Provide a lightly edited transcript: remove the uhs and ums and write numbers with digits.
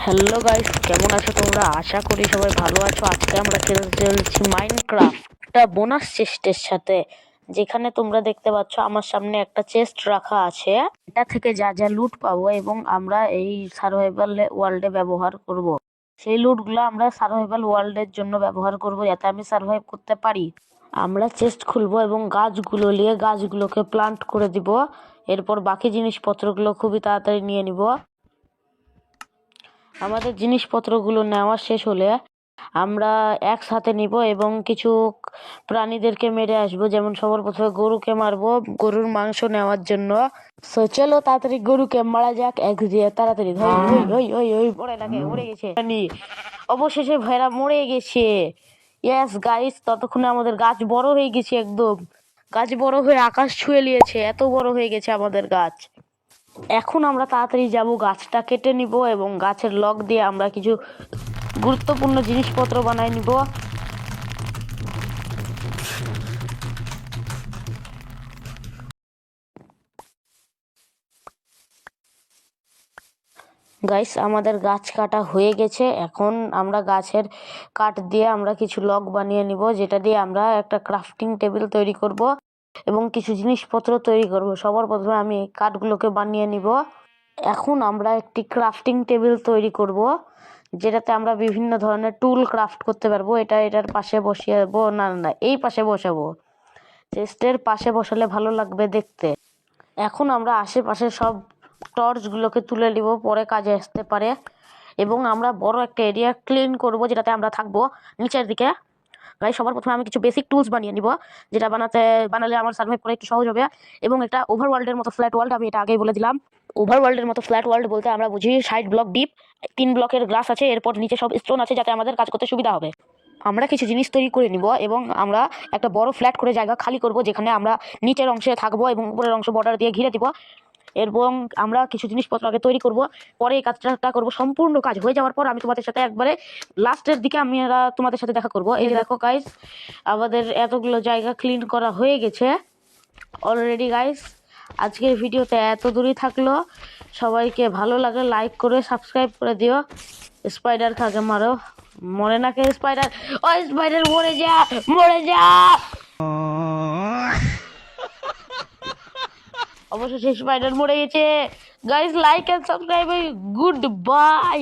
Hello guys, কেমন আছো তোমরা? আশা করি সবাই ভালো আছো। আজকে আমরা খেলতে চলছি মাইনক্রাফট, একটা বোনাস চেস্টের সাথে। যেখানে তোমরা দেখতে পাচ্ছ আমার সামনে একটা চেস্ট রাখা আছে। এটা থেকে যা যা লুট পাবো এবং আমরা এই সার্ভাইভাল ওয়ার্ল্ডে ব্যবহার করব। সেই লুটগুলো আমরা সার্ভাইভাল ওয়ার্ল্ডের জন্য ব্যবহার করব, যাতে আমি সার্ভাইভ করতে পারি। আমরা চেস্ট খুলবো এবং গাছগুলো নিয়ে গাছগুলোকে প্লান্ট করে দিব। এরপর বাকি জিনিসপত্রগুলো খুবই তাড়াতাড়ি নিয়ে নিব। আমাদের জিনিসপত্রগুলো নেওয়া শেষ হলে আমরা একসাথে নিব এবং কিছু প্রাণীদেরকে মেরে আসবো। যেমন সবার প্রথমে গরুকে মারবো গরুর মাংস নেওয়ার জন্য। সো চলো তাড়াতাড়ি গরুকে মারা যাক এক দিয়ে তাড়াতাড়ি। পড়ে লাগে মরে গেছে। অবশেষে ভেড়া মরে গেছে। ইয়েস গাইস, ততক্ষণে আমাদের গাছ বড় হয়ে গেছে একদম। গাছ বড় হয়ে আকাশ ছুঁয়ে নিয়েছে, এত বড় হয়ে গেছে আমাদের গাছ। এখন আমরা তাড়াতাড়ি যাব, গাছটা কেটে নিব এবং গাছের লগ দিয়ে আমরা কিছু গুরুত্বপূর্ণ জিনিসপত্র বানাই নিব। গাইস, আমাদের গাছ কাটা হয়ে গেছে। এখন আমরা গাছের কাঠ দিয়ে আমরা কিছু লগ বানিয়ে নিব, যেটা দিয়ে আমরা একটা ক্রাফটিং টেবিল তৈরি করব এবং কিছু জিনিসপত্র তৈরি করব। সবার প্রথমে আমি এই কাঠগুলোকে বানিয়ে নিব। এখন আমরা একটি ক্রাফটিং টেবিল তৈরি করব, যেটাতে আমরা বিভিন্ন ধরনের টুল ক্রাফট করতে পারবো। এটার পাশে বসিয়ে দেবো, না না না, এই পাশে বসাবো। চেস্টের পাশে বসালে ভালো লাগবে দেখতে। এখন আমরা আশেপাশে সব টর্চগুলোকে তুলে নিব, পরে কাজে আসতে পারে। এবং আমরা বড় একটা এরিয়া ক্লিন করব, যেটাতে আমরা থাকবো নিচের দিকে। গাইস, সবার প্রথমে আমি কিছু বেসিক টুলস বানিয়ে নিব, যেটা বানালে আমার সার্ভাইভ করা একটু সহজ হবে। এবং একটা ওভারওয়ার্ল্ডের মতো ফ্ল্যাট ওয়ার্ল্ড, আমি এটা আগেই বলে দিলাম। ওভারওয়ার্ল্ডের মতো ফ্ল্যাট ওয়ার্ল্ড বলতে আমরা বুঝি 60 ব্লক ডিপ, 3 ব্লকের গ্লাস আছে, এরপর নিচে সব স্টোন আছে, যাতে আমাদের কাজ করতে সুবিধা হবে। আমরা কিছু জিনিস তৈরি করে নিব এবং আমরা একটা বড় ফ্ল্যাট করে জায়গা খালি করব, যেখানে আমরা নিচের অংশে থাকবো এবং উপরের অংশ বর্ডার দিয়ে ঘিরে দিব। এবং আমরা কিছু জিনিসপত্র আগে তৈরি করব, পরে এই কাজটা করব। সম্পূর্ণ কাজ হয়ে যাওয়ার পর আমি তোমাদের সাথে একবারে লাস্টের দিকে তোমাদের সাথে দেখা করব। এই দেখো গাইস, আমাদের এতগুলো জায়গা ক্লিন করা হয়ে গেছে অলরেডি। গাইস, আজকের ভিডিওতে এত দূরই থাকলো। সবাইকে ভালো লাগে লাইক করে সাবস্ক্রাইব করে দিও। স্পাইডার খাকে মারো, মরে না কে স্পাইডার? ও স্পাইডার, মরে যা, মরে যা। অবশেষে স্পাইডার মরে গেছে। Guys, like and subscribe. Good by.